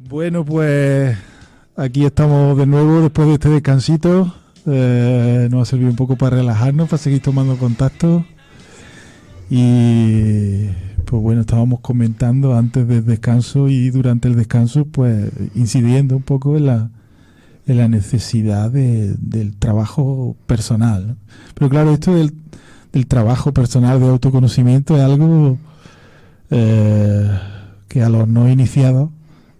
Bueno, pues aquí estamos de nuevo después de este descansito. Nos ha servido un poco para relajarnos, para seguir tomando contacto. Y pues bueno, estábamos comentando antes del descanso y durante el descanso, pues incidiendo un poco en la necesidad del trabajo personal, ¿no? Pero claro, esto del trabajo personal de autoconocimiento es algo que a los no iniciados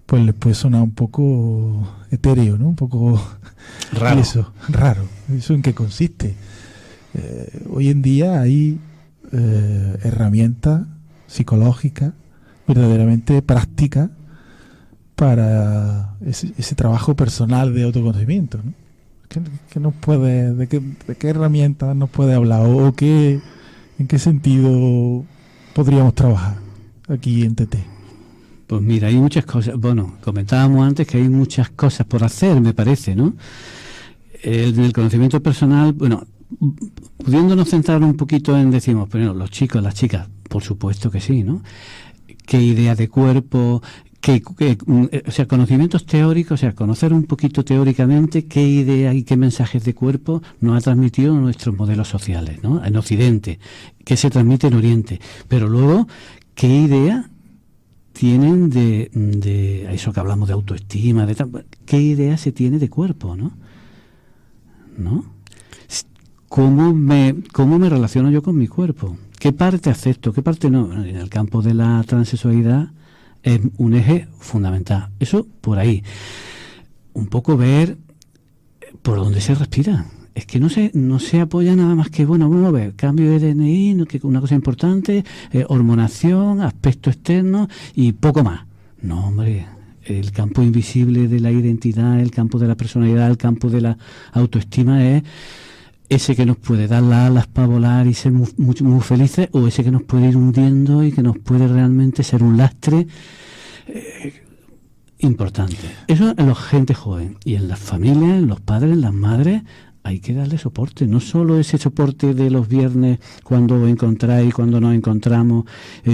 pues les puede sonar un poco etéreo, ¿no? Un poco raro. Raro. ¿Eso en qué consiste? Hoy en día hay herramientas psicológicas verdaderamente prácticas para ese trabajo personal de autoconocimiento, ¿no? ¿Qué nos puede, de qué herramientas nos puede hablar o en qué sentido podríamos trabajar aquí en TT? Pues mira, hay muchas cosas. Bueno, comentábamos antes que hay muchas cosas por hacer, me parece, ¿no? En el conocimiento personal, bueno, pudiéndonos centrar un poquito en, decimos, pero los chicos, las chicas, por supuesto que sí, ¿no? ¿Qué idea de cuerpo? O sea, conocimientos teóricos, o sea, conocer un poquito teóricamente qué idea y qué mensajes de cuerpo nos ha transmitido nuestros modelos sociales, ¿no? En Occidente, qué se transmite en Oriente. Pero luego, ¿qué idea tienen de eso que hablamos de autoestima, de tal, qué idea se tiene de cuerpo, ¿no? ¿Cómo me relaciono yo con mi cuerpo? ¿Qué parte acepto? ¿Qué parte no? En el campo de la transexualidad es un eje fundamental. Eso por ahí. Un poco ver por dónde se respira. Es que no se apoya nada más que, bueno, vamos a ver, cambio de DNI, que una cosa importante, hormonación, aspecto externo y poco más. No, hombre, el campo invisible de la identidad, el campo de la personalidad, el campo de la autoestima es ese que nos puede dar las alas para volar y ser muy, muy, muy felices, o ese que nos puede ir hundiendo y que nos puede realmente ser un lastre importante. Eso en la gente joven. Y en las familias, en los padres, en las madres, hay que darle soporte, no solo ese soporte de los viernes cuando encontráis, cuando nos encontramos,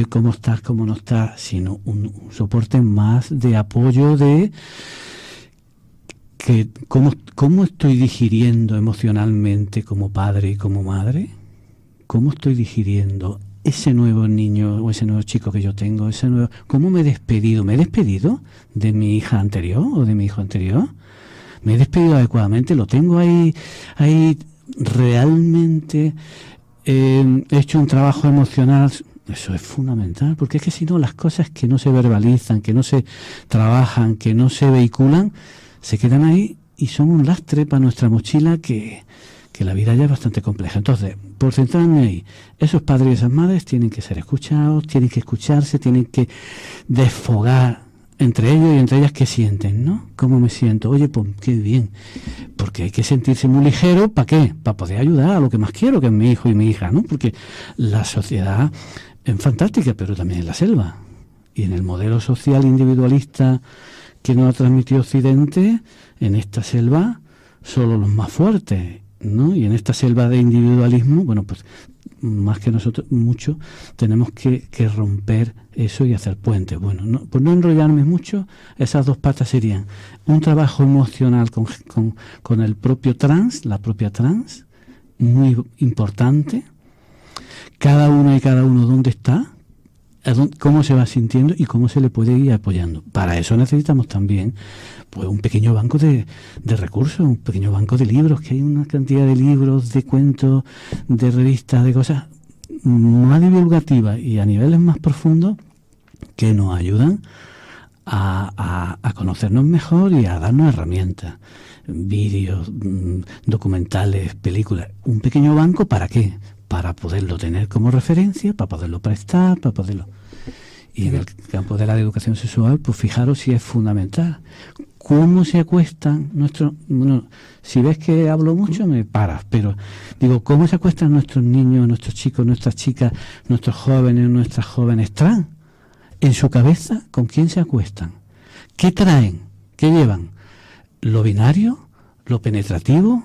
cómo estás, cómo no estás, sino un soporte más de apoyo de que cómo estoy digiriendo emocionalmente como padre y como madre, cómo estoy digiriendo ese nuevo niño o ese nuevo chico que yo tengo, cómo me he despedido de mi hija anterior o de mi hijo anterior. Me he despedido adecuadamente, lo tengo ahí realmente he hecho un trabajo emocional. Eso es fundamental, porque es que si no, las cosas que no se verbalizan, que no se trabajan, que no se vehiculan, se quedan ahí y son un lastre para nuestra mochila que la vida ya es bastante compleja. Entonces, por centrarme ahí, esos padres y esas madres tienen que ser escuchados, tienen que escucharse, tienen que desfogar entre ellos y entre ellas qué sienten, ¿no? ¿Cómo me siento? Oye, pues qué bien. Porque hay que sentirse muy ligero, ¿para qué? Para poder ayudar a lo que más quiero, que es mi hijo y mi hija, ¿no? Porque la sociedad es fantástica, pero también es la selva. Y en el modelo social individualista que nos ha transmitido Occidente, en esta selva, solo los más fuertes, ¿no? Y en esta selva de individualismo, bueno, pues más que nosotros, mucho, tenemos que romper eso y hacer puentes. Bueno, por no enrollarme mucho, esas dos patas serían un trabajo emocional con el propio trans, la propia trans, muy importante, cada uno dónde está, cómo se va sintiendo y cómo se le puede ir apoyando. Para eso necesitamos también pues un pequeño banco de recursos, un pequeño banco de libros, que hay una cantidad de libros, de cuentos, de revistas, de cosas más divulgativas y a niveles más profundos que nos ayudan a conocernos mejor y a darnos herramientas, vídeos, documentales, películas. Un pequeño banco, ¿para qué? Para poderlo tener como referencia, para poderlo prestar, para poderlo... Y en el campo de la educación sexual, pues fijaros si es fundamental. ¿Cómo se acuestan nuestros... Bueno, si ves que hablo mucho, me paras, pero digo, ¿cómo se acuestan nuestros niños, nuestros chicos, nuestras chicas, nuestros jóvenes, nuestras jóvenes trans? En su cabeza, ¿con quién se acuestan? ¿Qué traen? ¿Qué llevan? ¿Lo binario? ¿Lo penetrativo?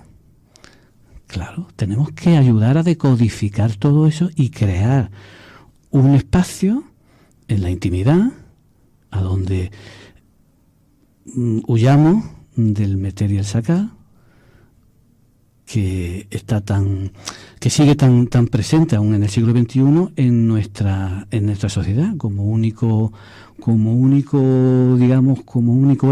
Claro, tenemos que ayudar a decodificar todo eso y crear un espacio en la intimidad a donde huyamos del meter y el sacar, que sigue tan presente aún en el siglo XXI en nuestra sociedad como único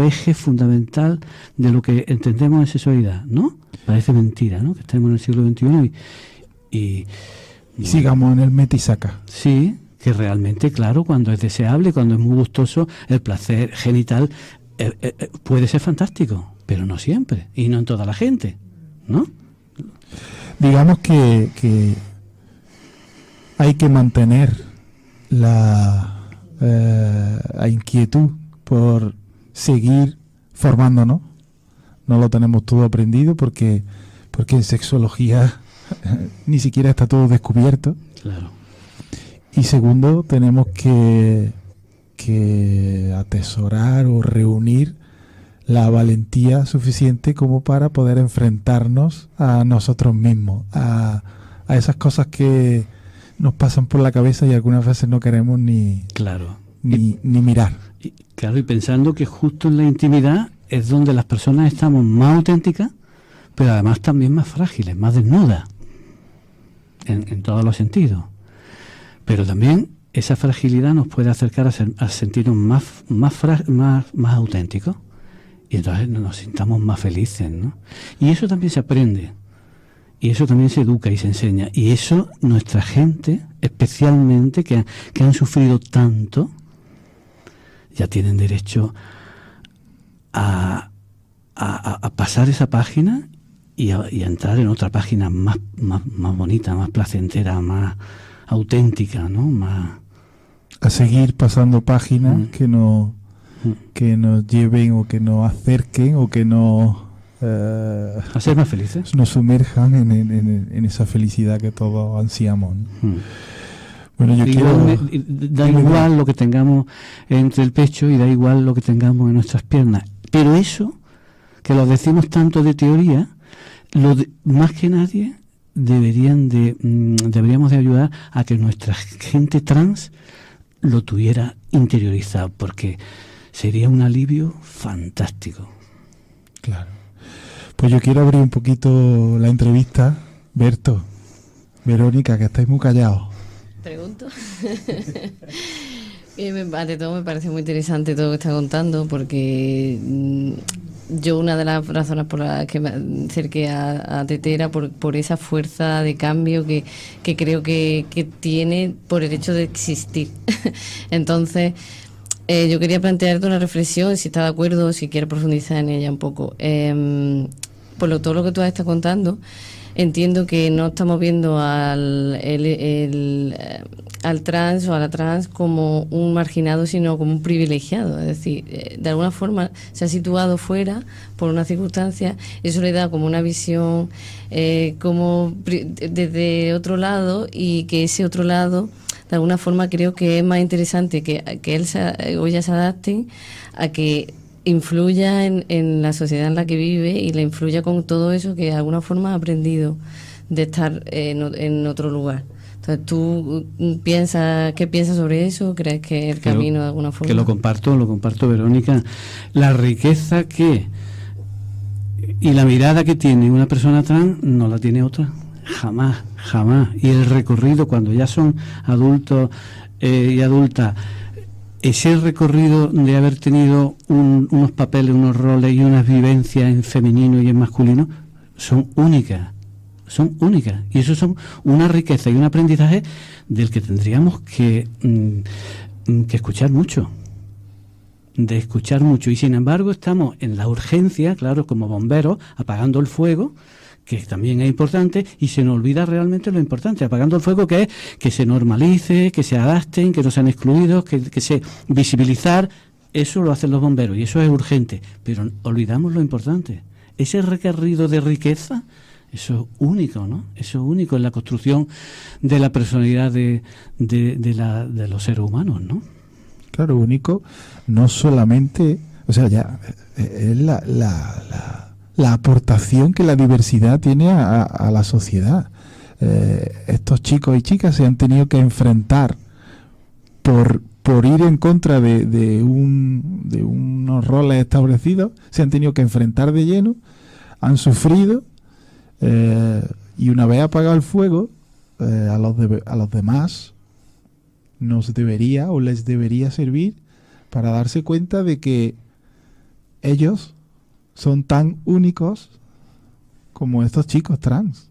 eje fundamental de lo que entendemos en sexualidad, ¿no? Parece mentira, ¿no? Que estemos en el siglo XXI y sigamos en el meta y saca. Sí, que realmente, claro, cuando es deseable, cuando es muy gustoso, el placer genital puede ser fantástico, pero no siempre y no en toda la gente, ¿no? Digamos que hay que mantener la inquietud por seguir formándonos. No lo tenemos todo aprendido porque en sexología ni siquiera está todo descubierto. Claro. Y segundo, tenemos que atesorar o reunir la valentía suficiente como para poder enfrentarnos a nosotros mismos, a esas cosas que nos pasan por la cabeza y algunas veces no queremos ni mirar. Claro, y pensando que justo en la intimidad es donde las personas estamos más auténticas, pero además también más frágiles, más desnudas, en todos los sentidos. Pero también esa fragilidad nos puede acercar a sentirnos más auténticos. Y entonces nos sintamos más felices, ¿no? Y eso también se aprende, y eso también se educa y se enseña, y eso nuestra gente, especialmente que han sufrido tanto, ya tienen derecho a pasar esa página y a entrar en otra página más bonita, más placentera, más auténtica, ¿no? A seguir pasando páginas que nos lleven o que nos acerquen o que nos a ser más felices, nos sumerjan en esa felicidad que todos ansiamos, ¿no? Bueno, yo da igual lo que tengamos entre el pecho y da igual lo que tengamos en nuestras piernas, pero eso que lo decimos tanto de teoría, más que nadie deberíamos de ayudar a que nuestra gente trans lo tuviera interiorizado, porque sería un alivio fantástico. Claro. Pues yo quiero abrir un poquito la entrevista. Berto, Verónica, que estáis muy callados. Pregunto. Ante todo me parece muy interesante todo lo que está contando, porque yo una de las razones por las que me acerqué a Tete era por esa fuerza de cambio que creo que tiene por el hecho de existir. Entonces, yo quería plantearte una reflexión, si estás de acuerdo, si quieres profundizar en ella un poco. Por todo lo que tú has estado contando, entiendo que no estamos viendo al trans o a la trans como un marginado, sino como un privilegiado. Es decir, de alguna forma se ha situado fuera por una circunstancia, eso le da como una visión como desde otro lado, y que ese otro lado, de alguna forma, creo que es más interesante que él o ella se adapten a que influya en la sociedad en la que vive y le influya con todo eso que de alguna forma ha aprendido de estar en otro lugar. Entonces, ¿tú qué piensas sobre eso? ¿Crees que el camino de alguna forma? Que lo comparto, Verónica. La riqueza y la mirada que tiene una persona trans no la tiene otra. Jamás. Y el recorrido, cuando ya son adultos y adultas, ese recorrido de haber tenido unos papeles, unos roles y unas vivencias en femenino y en masculino son únicas. Y eso son una riqueza y un aprendizaje del que tendríamos que escuchar mucho. Y sin embargo estamos en la urgencia, claro, como bomberos, apagando el fuego, que también es importante, y se nos olvida realmente lo importante, apagando el fuego, que es que se normalice, que se adapten, que no sean excluidos, que se visibilizar. Eso lo hacen los bomberos y eso es urgente, pero olvidamos lo importante. Ese recorrido de riqueza, eso es único, ¿no? Eso es único en la construcción de la personalidad de los seres humanos, ¿no? Claro, único, no solamente, o sea, ya es la aportación que la diversidad tiene a la sociedad. Estos chicos y chicas se han tenido que enfrentar por por ir en contra de unos roles establecidos, se han tenido que enfrentar de lleno, han sufrido, y una vez apagado el fuego, a los demás nos debería o les debería servir para darse cuenta de que ellos son tan únicos como estos chicos trans.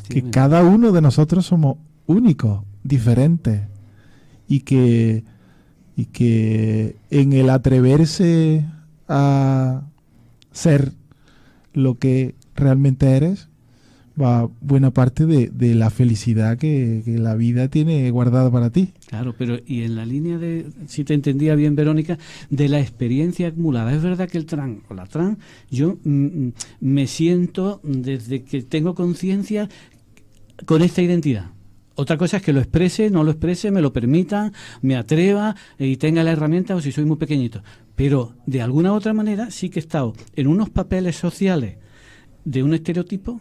Que cada uno de nosotros somos únicos, diferentes, y que en el atreverse a ser lo que realmente eres va buena parte de la felicidad que la vida tiene guardada para ti. Claro, pero y en la línea de, si te entendía bien, Verónica, de la experiencia acumulada. Es verdad que el trans o la trans, yo me siento desde que tengo conciencia con esta identidad. Otra cosa es que lo exprese, no lo exprese, me lo permita, me atreva y tenga la herramienta, o si soy muy pequeñito. Pero de alguna u otra manera sí que he estado en unos papeles sociales de un estereotipo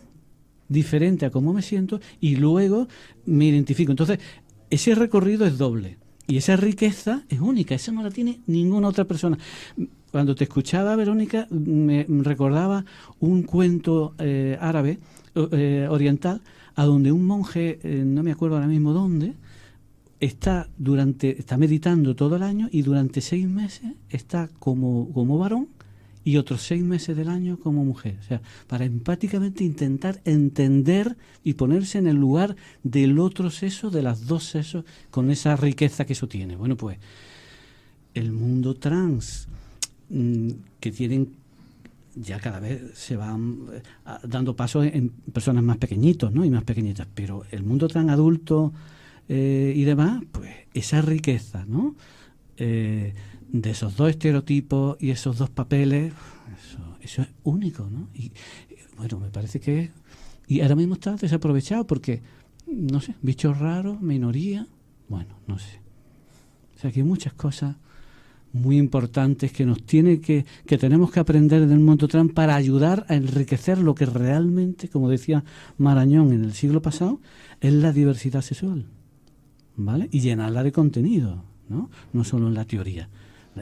diferente a cómo me siento, y luego me identifico. Entonces, ese recorrido es doble y esa riqueza es única, esa no la tiene ninguna otra persona. Cuando te escuchaba, Verónica, me recordaba un cuento árabe, oriental, a donde un monje, no me acuerdo ahora mismo dónde, está meditando todo el año, y durante 6 meses está como varón y otros 6 meses del año como mujer. O sea, para empáticamente intentar entender y ponerse en el lugar del otro sexo, de las dos sexos, con esa riqueza que eso tiene. Bueno, pues el mundo trans, que tienen, ya cada vez se van dando pasos en personas más pequeñitos, ¿no? Y más pequeñitas, pero el mundo trans adulto y demás, pues esa riqueza, ¿no? De esos dos estereotipos y esos dos papeles, eso es único, ¿no? Y bueno, me parece que y ahora mismo está desaprovechado porque, no sé, bichos raros, minoría, bueno, no sé. O sea, que hay muchas cosas muy importantes que que tenemos que aprender del mundo trans para ayudar a enriquecer lo que realmente, como decía Marañón en el siglo pasado, es la diversidad sexual, ¿vale? Y llenarla de contenido, ¿no? No solo en la teoría.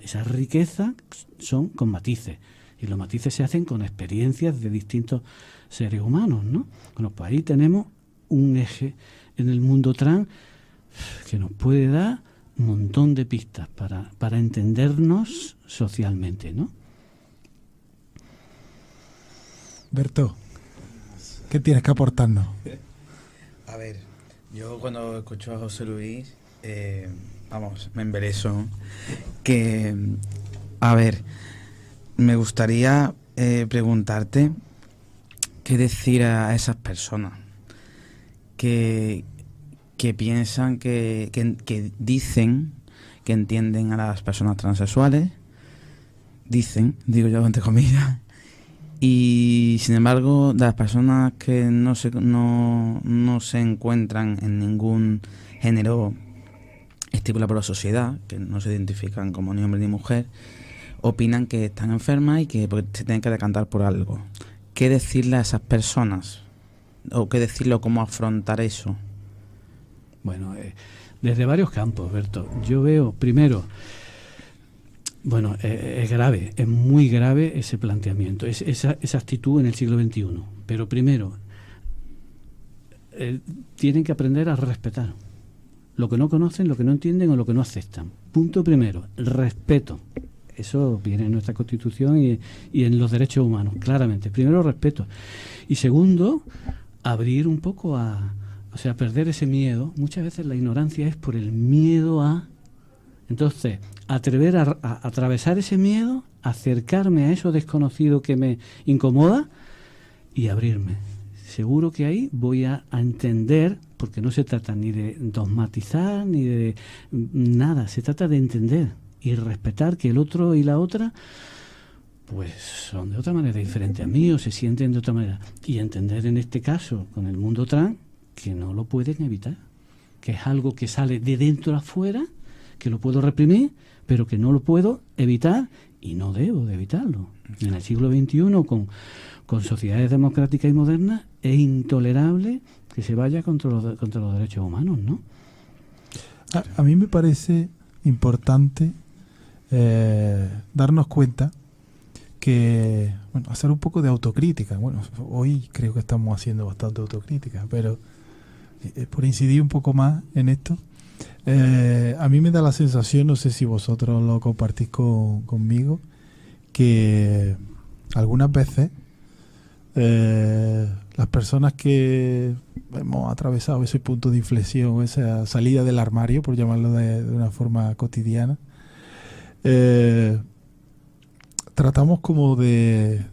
Esa riqueza son con matices, y los matices se hacen con experiencias de distintos seres humanos, ¿no? Bueno, pues ahí tenemos un eje en el mundo trans que nos puede dar un montón de pistas para entendernos socialmente, ¿no? Berto, ¿qué tienes que aportarnos? A ver, yo cuando escucho a José Luis, me embeleso. Que, a ver, me gustaría preguntarte qué decir a esas personas que piensan, que dicen que entienden a las personas transexuales, digo yo entre comillas, y sin embargo de las personas que no se encuentran en ningún género estipulado por la sociedad, que no se identifican como ni hombre ni mujer, opinan que están enfermas y que se tienen que decantar por algo. ¿Qué decirle a esas personas? ¿O qué decirle o cómo afrontar eso? Bueno, desde varios campos, Berto. Yo veo, primero, bueno, es grave, es muy grave ese planteamiento, esa actitud en el siglo XXI. Pero primero, tienen que aprender a respetar lo que no conocen, lo que no entienden o lo que no aceptan. Punto primero, el respeto. Eso viene en nuestra Constitución y en los derechos humanos, claramente. Primero, respeto. Y segundo, abrir un poco perder ese miedo. Muchas veces la ignorancia es por el miedo a... Entonces, atrever a atravesar ese miedo, acercarme a eso desconocido que me incomoda y abrirme. Seguro que ahí voy a entender, porque no se trata ni de dogmatizar ni de nada, se trata de entender y respetar que el otro y la otra pues son de otra manera diferente a mí o se sienten de otra manera, y entender en este caso con el mundo trans que no lo pueden evitar, que es algo que sale de dentro a afuera, que lo puedo reprimir, pero que no lo puedo evitar y no debo de evitarlo. En el siglo XXI, con sociedades democráticas y modernas, es intolerable que se vaya contra los derechos humanos, ¿no? A mí me parece importante darnos cuenta que, bueno, hacer un poco de autocrítica. Bueno, hoy creo que estamos haciendo bastante autocrítica, pero por incidir un poco más en esto, a mí me da la sensación, no sé si vosotros lo compartís conmigo, que algunas veces las personas que hemos atravesado ese punto de inflexión, esa salida del armario, por llamarlo de una forma cotidiana, tratamos como de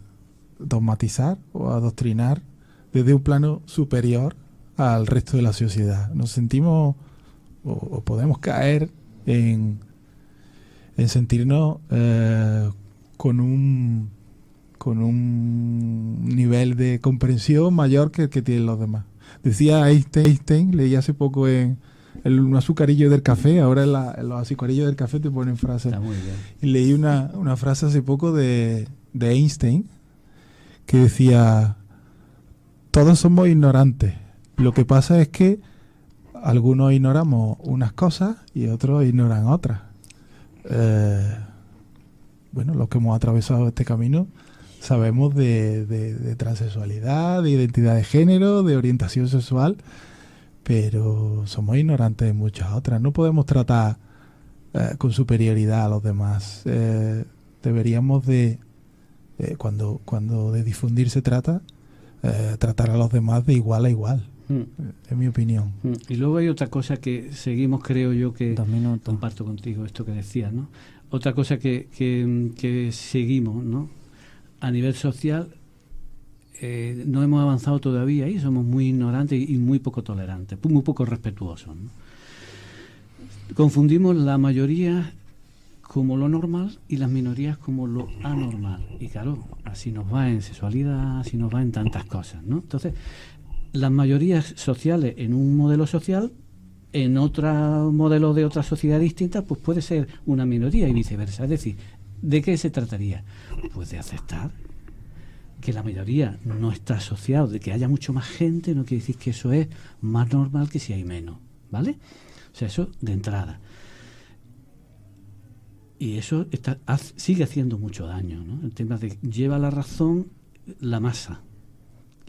dogmatizar o adoctrinar desde un plano superior al resto de la sociedad. Nos sentimos o podemos caer en sentirnos con un nivel de comprensión mayor que el que tienen los demás. Decía Einstein, leí hace poco en un azucarillo del café, ahora en los azucarillos del café te ponen frases. Está muy bien. Y leí una frase hace poco de Einstein que decía: todos somos ignorantes. Lo que pasa es que algunos ignoramos unas cosas y otros ignoran otras. Bueno, los que hemos atravesado este camino sabemos de transexualidad, de identidad de género, de orientación sexual, pero somos ignorantes de muchas otras. No podemos tratar con superioridad a los demás. Deberíamos cuando de difundir se trata, tratar a los demás de igual a igual, en mi opinión. Y luego hay otra cosa que seguimos, creo yo, que 2 minutos. comparto contigo esto que decías, ¿no? Otra cosa que seguimos, ¿no? A nivel social, no hemos avanzado todavía y somos muy ignorantes y muy poco tolerantes, muy poco respetuosos, ¿no? Confundimos la mayoría como lo normal y las minorías como lo anormal. Y claro, así nos va en sexualidad, así nos va en tantas cosas, ¿no? Entonces, las mayorías sociales en un modelo social, en otro modelo de otra sociedad distinta, pues puede ser una minoría y viceversa. Es decir, ¿de qué se trataría? Pues de aceptar que la mayoría no está asociado, de que haya mucho más gente, no quiere decir que eso es más normal que si hay menos, ¿vale? O sea, eso de entrada. Y eso sigue haciendo mucho daño, ¿no? El tema de lleva la razón la masa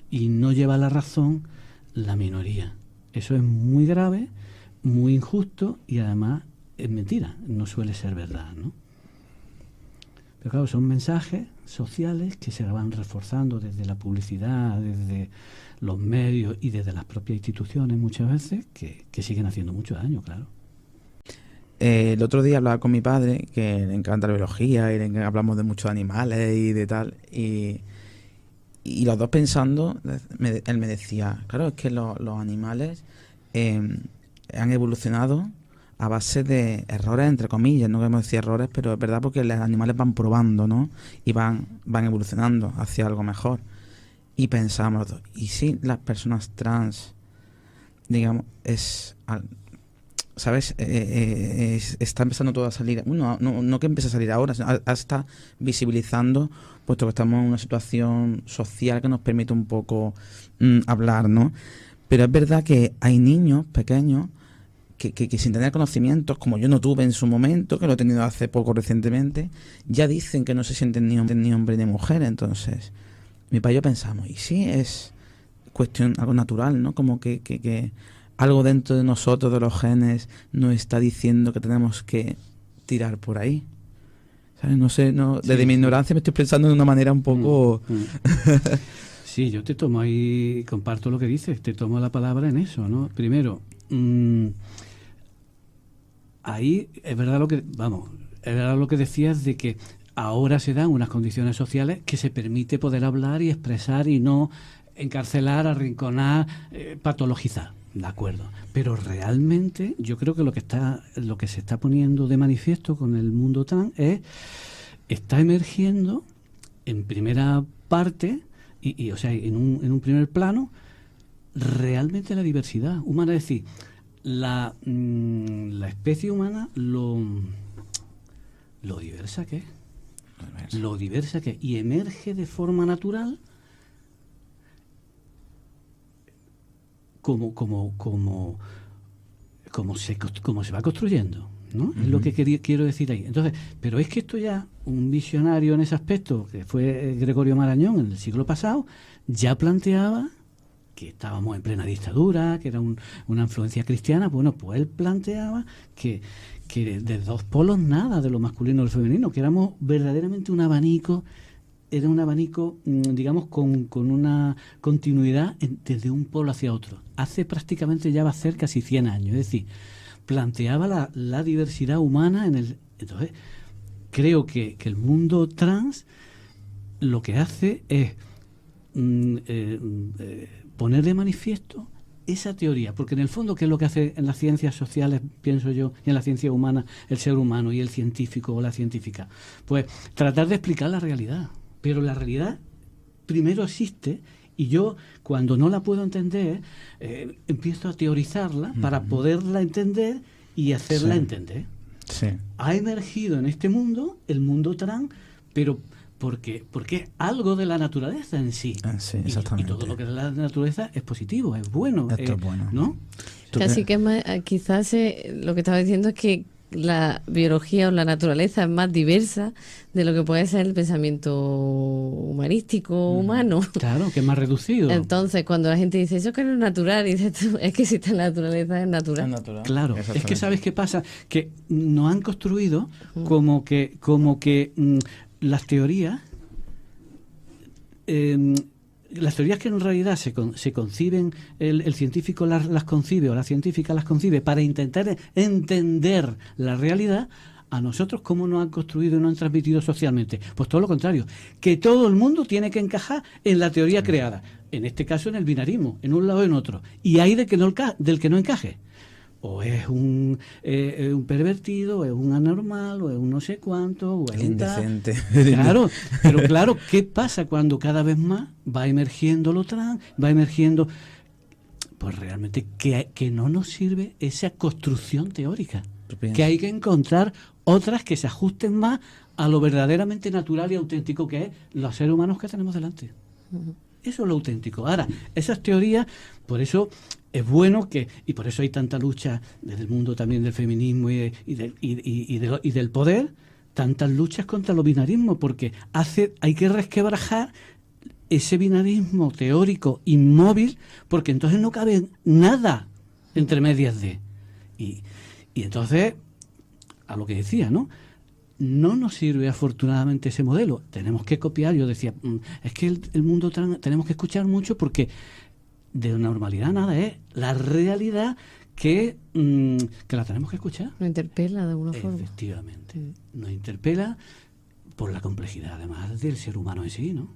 y no lleva la razón la minoría. Eso es muy grave, muy injusto y además es mentira, no suele ser verdad, ¿no? Pero claro, son mensajes sociales que se van reforzando desde la publicidad, desde los medios y desde las propias instituciones muchas veces, que siguen haciendo mucho daño, claro. El otro día hablaba con mi padre, que le encanta la biología y hablamos de muchos animales y de tal, y los dos pensando, él me decía, claro, es que los animales han evolucionado a base de errores, entre comillas, no queremos decir errores, pero es verdad porque los animales van probando, ¿no? Y van evolucionando hacia algo mejor. Y pensamos, ¿y si las personas trans, digamos, ¿sabes? Está empezando todo a salir, no que empiece a salir ahora, sino está visibilizando, puesto que estamos en una situación social que nos permite un poco hablar, ¿no? Pero es verdad que hay niños pequeños que sin tener conocimientos, como yo no tuve en su momento, que lo he tenido hace poco recientemente, ya dicen que no se sienten ni hombre ni mujer. Entonces, mi padre y yo pensamos, ¿y si es cuestión algo natural, ¿no? Como que algo dentro de nosotros, de los genes, nos está diciendo que tenemos que tirar por ahí? ¿Sabes? No sé, desde mi ignorancia me estoy pensando de una manera un poco... Sí, yo te tomo ahí, comparto lo que dices, te tomo la palabra en eso, ¿no? Primero, ahí es verdad lo que decías de que ahora se dan unas condiciones sociales que se permite poder hablar y expresar y no encarcelar, arrinconar, patologizar, de acuerdo. Pero realmente yo creo que lo que se está poniendo de manifiesto con el mundo trans está emergiendo en primera parte o sea, en un primer plano, realmente la diversidad humana. Es decir, la especie humana, lo diversa que es. Lo diversa que es. Y emerge de forma natural como se va construyendo. ¿no? Es lo que quiero decir ahí. Entonces, pero es que esto ya, un visionario en ese aspecto, que fue Gregorio Marañón en el siglo pasado, ya planteaba que estábamos en plena dictadura, que era una influencia cristiana. Bueno, pues él planteaba que de dos polos nada, de lo masculino y lo femenino, que éramos verdaderamente un abanico. Era un abanico, digamos, con una continuidad desde un polo hacia otro. Hace prácticamente, ya va a ser casi 100 años. Es decir, planteaba la diversidad humana en el... Entonces, creo que el mundo trans lo que hace es poner de manifiesto esa teoría, porque en el fondo, ¿qué es lo que hace en las ciencias sociales, pienso yo, y en la ciencia humana, el ser humano y el científico o la científica? Pues tratar de explicar la realidad. Pero la realidad primero existe, y yo, cuando no la puedo entender, empiezo a teorizarla para poderla entender y hacerla entender. Sí. Ha emergido en este mundo el mundo trans, pero porque es algo de la naturaleza en sí. Sí, exactamente. Y todo lo que es de la naturaleza es positivo, es bueno. Esto es bueno. ¿No? Casi que es más, quizás lo que estaba diciendo es que la biología o la naturaleza es más diversa de lo que puede ser el pensamiento humanístico humano. Claro, que es más reducido. Entonces, cuando la gente dice, eso que no es natural, dices tú, es que existe la naturaleza, es natural. Claro, es que ¿sabes qué pasa? Que nos han construido como que las teorías... las teorías que en realidad se conciben, el científico las concibe o la científica las concibe para intentar entender la realidad, a nosotros ¿cómo nos han construido y nos han transmitido socialmente? Pues todo lo contrario, que todo el mundo tiene que encajar en la teoría creada, en este caso en el binarismo, en un lado o en otro, y hay del que no encaje. O es un pervertido, o es un anormal, o es un no sé cuánto, o es un indecente. Claro, pero claro, ¿qué pasa cuando cada vez más va emergiendo lo trans, va emergiendo? Pues realmente que no nos sirve esa construcción teórica, que hay que encontrar otras que se ajusten más a lo verdaderamente natural y auténtico que es los seres humanos que tenemos delante. Eso es lo auténtico. Ahora, esas teorías, por eso es bueno y por eso hay tanta lucha desde el mundo también del feminismo y del poder, tantas luchas contra los binarismos, porque hay que resquebrajar ese binarismo teórico inmóvil, porque entonces no cabe nada entre medias de. Y entonces, a lo que decía, ¿no? No nos sirve afortunadamente ese modelo. Tenemos que copiar. Yo decía, es que el mundo trans tenemos que escuchar mucho, porque de normalidad nada es. La realidad que la tenemos que escuchar. Nos interpela de alguna forma. Efectivamente. Nos interpela por la complejidad, además, del ser humano en sí, ¿no?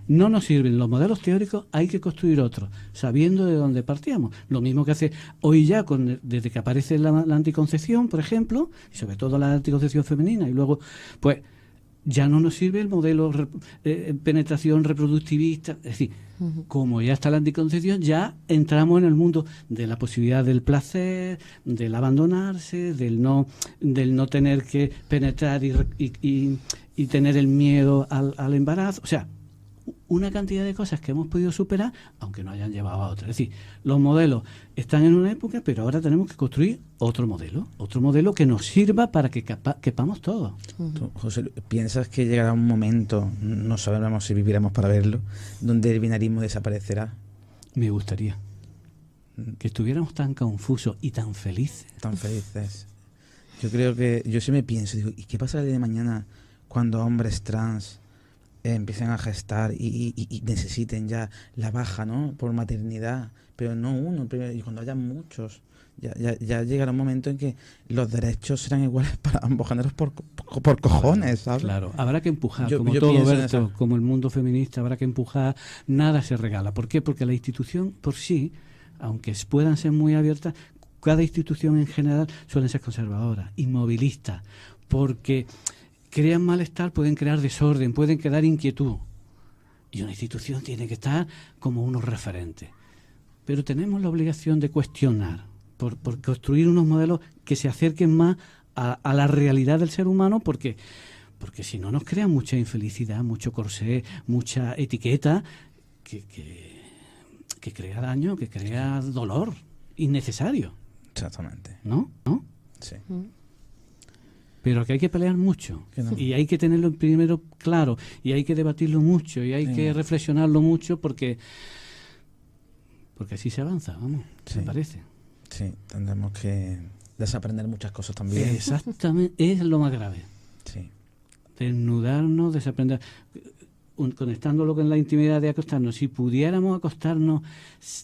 No nos sirven los modelos teóricos, hay que construir otros, sabiendo de dónde partíamos. Lo mismo que hace hoy ya, desde que aparece la anticoncepción, por ejemplo, y sobre todo la anticoncepción femenina, y luego, pues, ya no nos sirve el modelo penetración reproductivista. Es decir, como ya está la anticoncepción, ya entramos en el mundo de la posibilidad del placer, del abandonarse, del no tener que penetrar y tener el miedo al embarazo. O sea, una cantidad de cosas que hemos podido superar, aunque no hayan llevado a otras. Es decir, los modelos están en una época, pero ahora tenemos que construir otro modelo que nos sirva para que quepamos todos. ¿Tú, José, piensas que llegará un momento, no sabemos si viviremos para verlo, donde el binarismo desaparecerá? Me gustaría que estuviéramos tan confusos y tan felices. Tan felices. Yo creo que, yo sí me pienso, digo, ¿y qué pasará el día de mañana cuando hombres trans empiecen a gestar y necesiten ya la baja, ¿no?, por maternidad, pero no uno, y cuando haya muchos, ya llegará un momento en que los derechos serán iguales para ambos géneros por cojones, ¿sabes? Claro, habrá que empujar, yo todo, pienso Berto, como el mundo feminista, habrá que empujar, nada se regala. ¿Por qué? Porque la institución por sí, aunque puedan ser muy abiertas, cada institución en general suelen ser conservadoras, inmovilistas, porque crean malestar, pueden crear desorden, pueden crear inquietud. Y una institución tiene que estar como unos referentes. Pero tenemos la obligación de cuestionar, por construir unos modelos que se acerquen más a la realidad del ser humano, porque si no nos crea mucha infelicidad, mucho corsé, mucha etiqueta, que crea daño, que crea dolor innecesario. Exactamente. ¿No? Sí. Pero que hay que pelear mucho Que no. y hay que tenerlo primero claro y hay que debatirlo mucho y hay que reflexionarlo mucho porque así se avanza, vamos, Sí. me parece. Sí, tendremos que desaprender muchas cosas también. Exactamente, es lo más grave. Sí. Desnudarnos, desaprender, conectándolo con la intimidad de acostarnos. Si pudiéramos acostarnos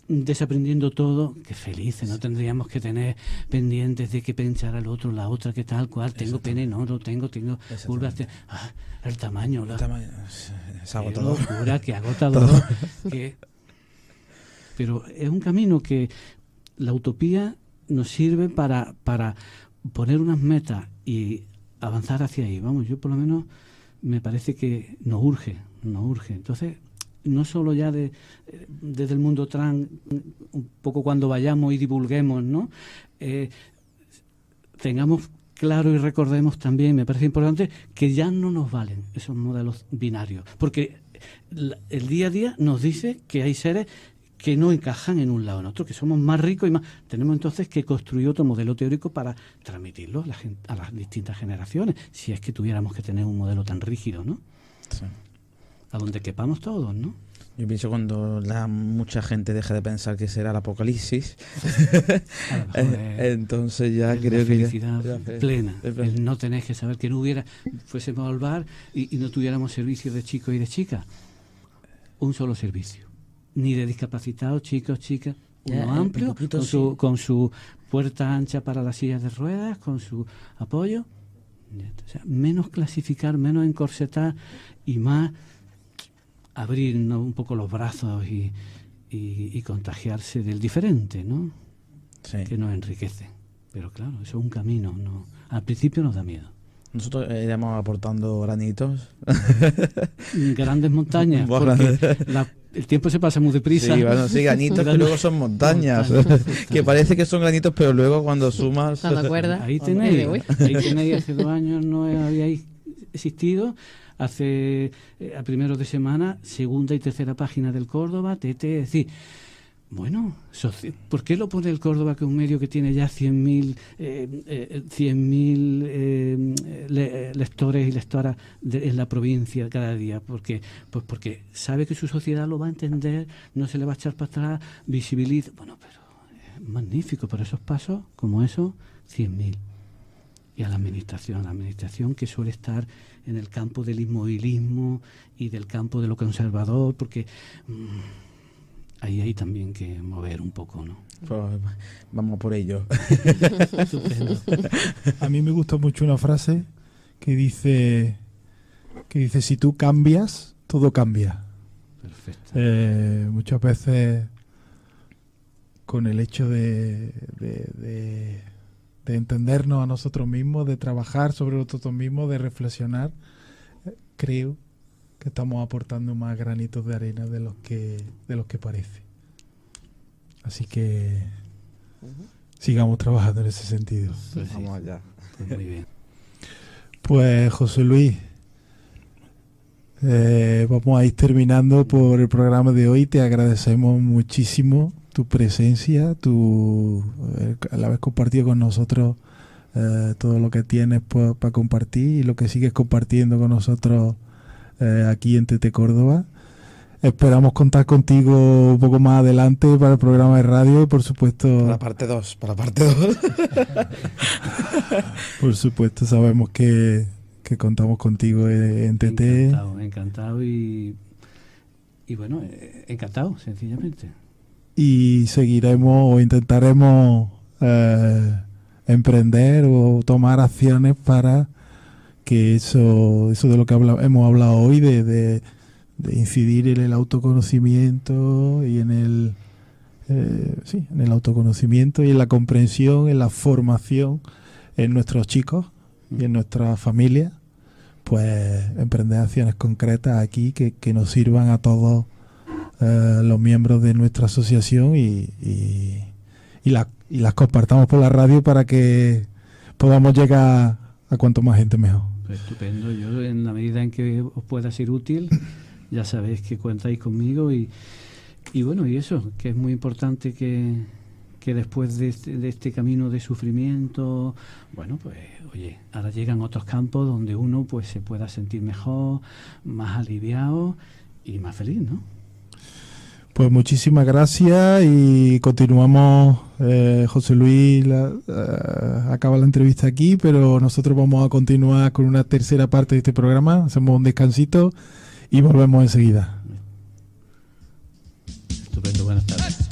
desaprendiendo todo, qué felices, no tendríamos que tener pendientes de qué pensar al otro, la otra, qué tal, cual, tengo pene, no lo tengo curvas, el tamaño, Es agotador. qué locura, qué agotador. Pero es un camino que la utopía nos sirve para poner unas metas y avanzar hacia ahí. Vamos, yo por lo menos me parece que nos urge. Entonces, no solo ya desde el mundo trans, un poco cuando vayamos y divulguemos, ¿no? Tengamos claro y recordemos también, me parece importante, que ya no nos valen esos modelos binarios, porque el día a día nos dice que hay seres que no encajan en un lado o en otro, que somos más ricos y más. Tenemos entonces que construir otro modelo teórico para transmitirlo a las distintas generaciones, si es que tuviéramos que tener un modelo tan rígido, ¿no? Sí. A donde quepamos todos, ¿no? Yo pienso cuando mucha gente deja de pensar que será el apocalipsis, A lo mejor entonces ya es creo la que felicidad plena, es verdad. el no tener que saber que no fuésemos al bar y no tuviéramos servicios de chicos y de chicas. Un solo servicio. Ni de discapacitados, chicos, chicas, Ya, uno amplio, un poquito con sí. su puerta ancha para las sillas de ruedas, con su apoyo. O sea, menos clasificar, menos encorsetar y más abrir, ¿no?, un poco los brazos y contagiarse del diferente, ¿no? Sí. Que nos enriquece. Pero claro, eso es un camino, ¿no? Al principio nos da miedo. Nosotros iremos aportando granitos. Grandes montañas, Buah, porque el tiempo se pasa muy deprisa. Sí, bueno, sí, granitos que luego son montañas. Que parece que son granitos, pero luego cuando sumas... Cuando acuerdas. Ahí Uy. tenéis, hace 2 años no habíais existido, hace a primeros de semana, segunda y tercera página del Córdoba, TT, es decir, bueno, ¿por qué lo pone el Córdoba, que es un medio que tiene ya 100.000 lectores y lectoras en la provincia cada día? Pues porque sabe que su sociedad lo va a entender, no se le va a echar para atrás, visibiliza. Bueno, pero es magnífico, por esos pasos, como eso, 100.000. Y a la administración que suele estar en el campo del inmovilismo y del campo de lo conservador, porque... ahí hay también que mover un poco, ¿no? Pues vamos por ello. Estupendo. A mí me gusta mucho una frase que dice si tú cambias, todo cambia. Perfecto. Muchas veces con el hecho de entendernos a nosotros mismos, de trabajar sobre nosotros mismos, de reflexionar, creo que estamos aportando más granitos de arena de los que parece. Así que sigamos trabajando en ese sentido. Pues sí, Vamos allá. pues muy bien. Pues José Luis, vamos a ir terminando por el programa de hoy. Te agradecemos muchísimo tu presencia, el haber compartido con nosotros todo lo que tienes para compartir y lo que sigues compartiendo con nosotros aquí en TT Córdoba. Esperamos contar contigo un poco más adelante para el programa de radio y por supuesto... Para la parte 2. Por supuesto sabemos que contamos contigo en TT. Encantado y bueno, encantado, sencillamente. Y seguiremos o intentaremos emprender o tomar acciones para que eso de lo que hemos hablado hoy, de incidir en el autoconocimiento y en el autoconocimiento y en la comprensión, en la formación en nuestros chicos y en nuestra familia, pues emprender acciones concretas aquí que nos sirvan a todos los miembros de nuestra asociación y las compartamos por la radio para que podamos llegar a cuanto más gente mejor. Pues estupendo. Yo, en la medida en que os pueda ser útil, ya sabéis que contáis conmigo y bueno, y eso, que es muy importante que que después de este camino de sufrimiento, bueno, pues oye, ahora llegan otros campos donde uno pues se pueda sentir mejor, más aliviado y más feliz, ¿no? Pues muchísimas gracias y continuamos. José Luis acaba la entrevista aquí, pero nosotros vamos a continuar con una tercera parte de este programa. Hacemos un descansito y volvemos enseguida. Estupendo, buenas tardes.